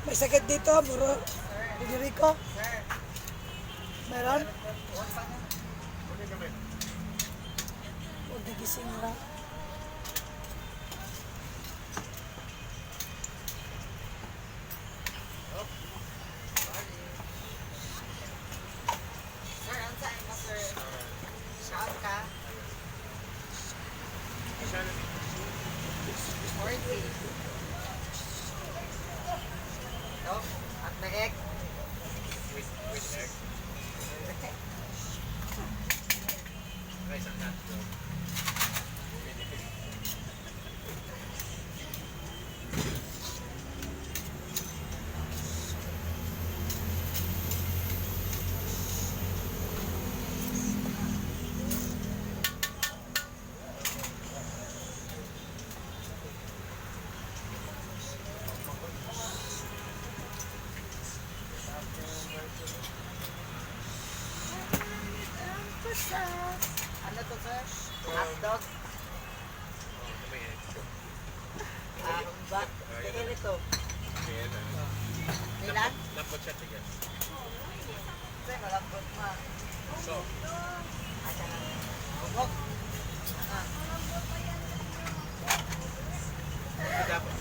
May sakit dito, bro. Federico? Meron? O, di gising lang. Sir, ang saan ka, sir? Saan ka? 40. No? At the egg? With egg. Rice and that. Ano to, sir? Hotdog? Ba? Tingin ito. Kailan? Lambot siya tigas. Sir, malambot ma. So, Asa na? Bubok? dapat.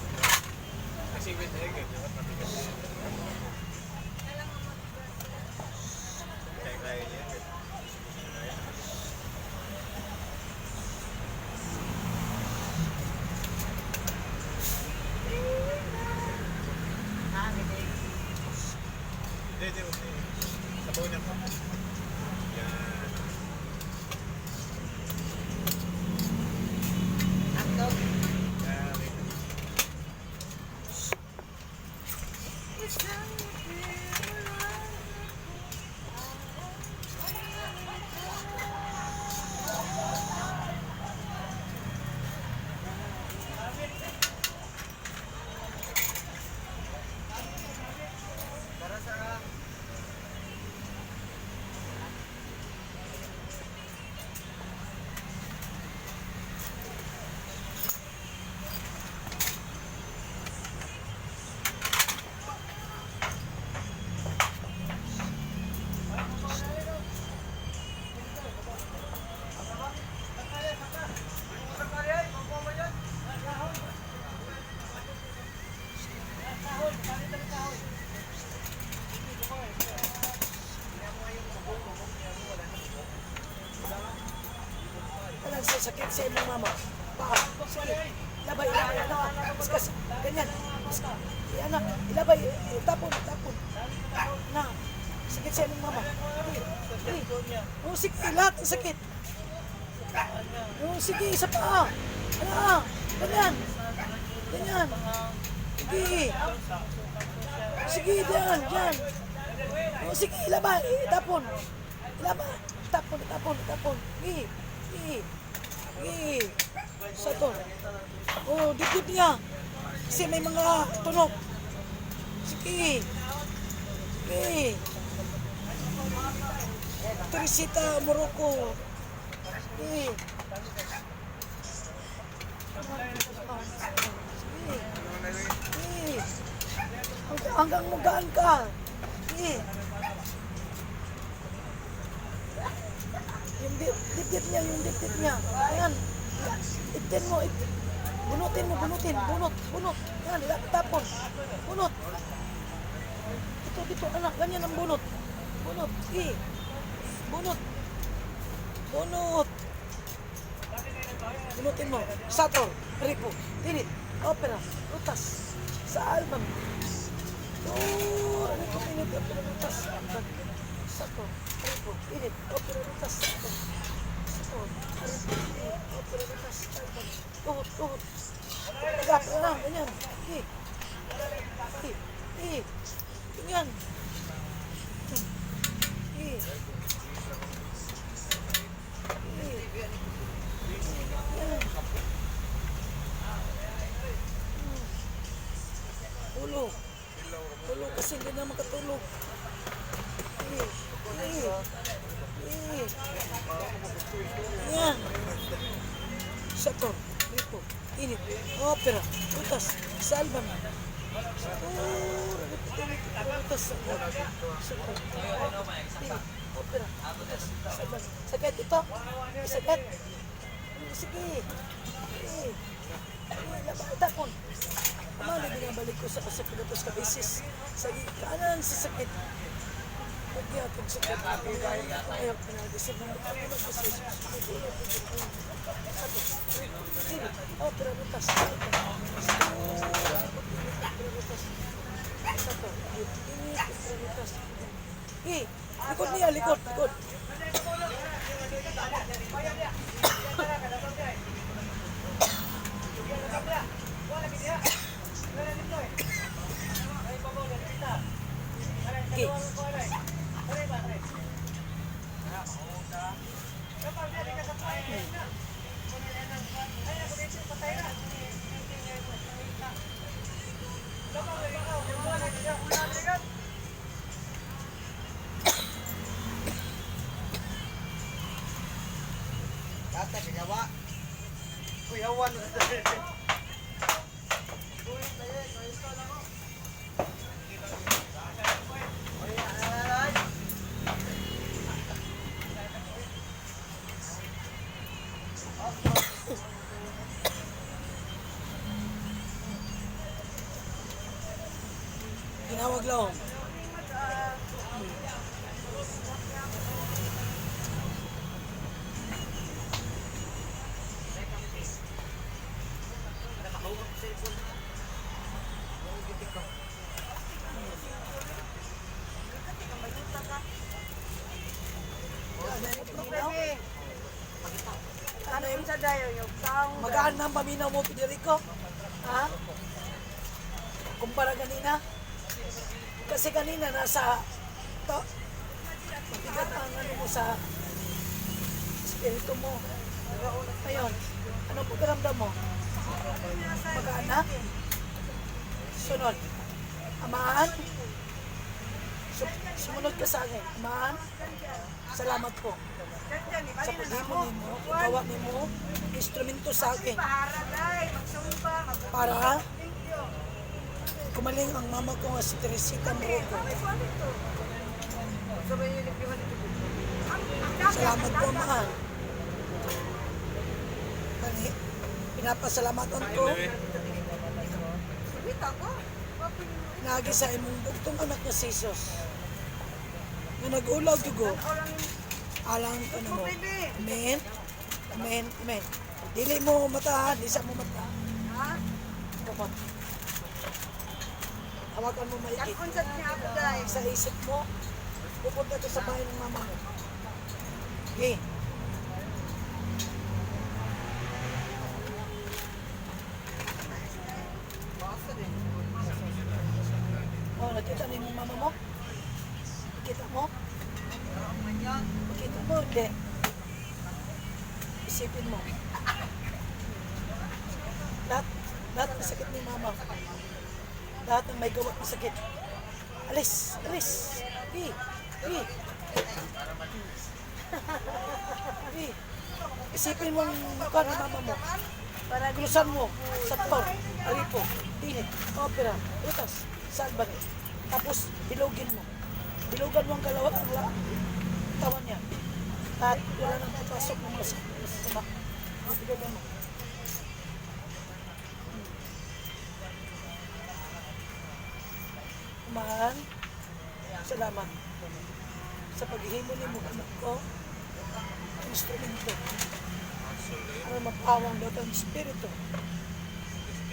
Kasi with egg, dapat matigas. Kaya niya. Hindi, okay. Sabaw niya po. Yan. Hotdog? Yan. Tara, sir. Anong sasakit sa imong mama? Baka. Sige. Ilabay, ilabay, ilabay. Discuss. Ganyan. Anak, ilabay. Tapon, tapon. Na. Sakit sa imong mama. Oh, sige. Lahat ang sakit. Oh, sige. Isa pa. Ano? Ganyan. Ganyan. Sige. Sige, dyan, dyan. Oh, sige, ilabay. Tapon. Ilabay. Tapon, tapon, tapon. Sige. Sige. Sige. Satu. Oh, dikit niya. Kasi may mga tunog. Sige. Sige. Teresita Morocco. Sige. Sige. Sige. Hanggang magaan ka. Sige. Yung dip niya, yung dip niya. Ayan. Itin mo, bunutin mo, bunutin. Bunot, bunot. Ayan, tapon. Bunot. Dito, dito, anak. Ganyan ang bunot. Bunot. Sige. Bunot. Bunot. Bunutin mo. Sator. Ripo. Tinit. Opera. Rutas. Sa album. Oh, ano ito? Tinit. Opera. Rutas. Sator. Ripo. Tinit. Opera. Rutas. Sator. Opera. Rutas. Album. Tuhot. Tuhot. Tagap. Alam. Ganyan. Sige. Sige. Sige. Ganyan. Sige. Tulog. Tulog kasi hindi na makatulog. Yan. Sator. Ripo. Init. Opera. Rutas. Salvan. Sakit ito. Sakit. Sige. Sige. Tapon. Amali din ang balik ko sa pilatos ka beses. Sa kanan sa sakit. Pagdi atong sakit. Ayaw ka na. Isip mo. Sige. Oh, pero butas. Satu. Ini prioritas. Likod niya, likod. Kata kagawa. Kuyawan. Ginawag lang. Ano yung sa dayo yung taong Magaan na ang paminaw mo, Federico? Ha? Kumpara kanina? Kasi kanina nasa to, mabigat ang ano mo sa espiritu mo. Ngayon, anong pagkaramdam mo? Magaan na? Sunod. Amahan? Sumunod ka sa akin. Amahan? Salamat po. Sa paghimo nimo, gawa nimo, instrumento sa akin. Para kumaling ang mama ko nga si Teresita Morocco. Salamat po, mahal. Kani, pinapasalamatan ko. Nagi sa imong bugtong anak na si Jesus. Na nag-ulaw dugo. Alang ano mo. Amen. Amen. Amen. Dili mo mata, di sa mo mata. Ha? Dapat. Hawakan mo maikit. Konsep niya ako dahil. Sa isip mo, pupunta ka sa bahay ng mama mo. Okay. Oh, nakita na yung mama mo? Nakita mo? Nakita mo? Hindi. Isipin mo. Lahat ng sakit ni mama. Lahat ng may gawa ng sakit. Alis! Alis! Isipin mo ang mukha ng mama mo. Para gulusan mo sa tor, aripo, tinit, opera, utas, salban. Tapos bilogin mo. Bilogan mo ang kalawa, ang tawan niya. At wala nang papasok ng mga sama. Bilogan mo. Mahal, salamat sa paghihimo ni mo anak ko instrumento para mapawang daw ang espiritu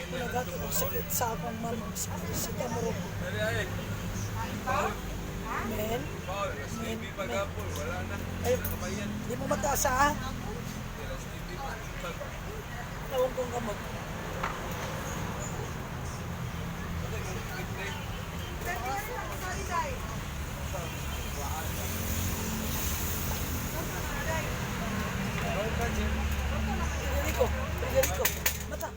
pinagato ng sakit sa akong mama sa Teresita Morocco. Amen. Amen. Ay, di mo mataas ha? Tawag kong gamot. Federico, mata,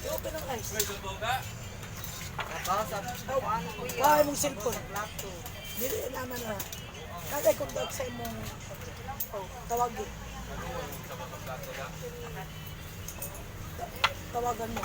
i-open ang eyes. Bahay mong cellphone. Dili naman na. Kagay kong dag sa imong tawagin. Tawagan mo.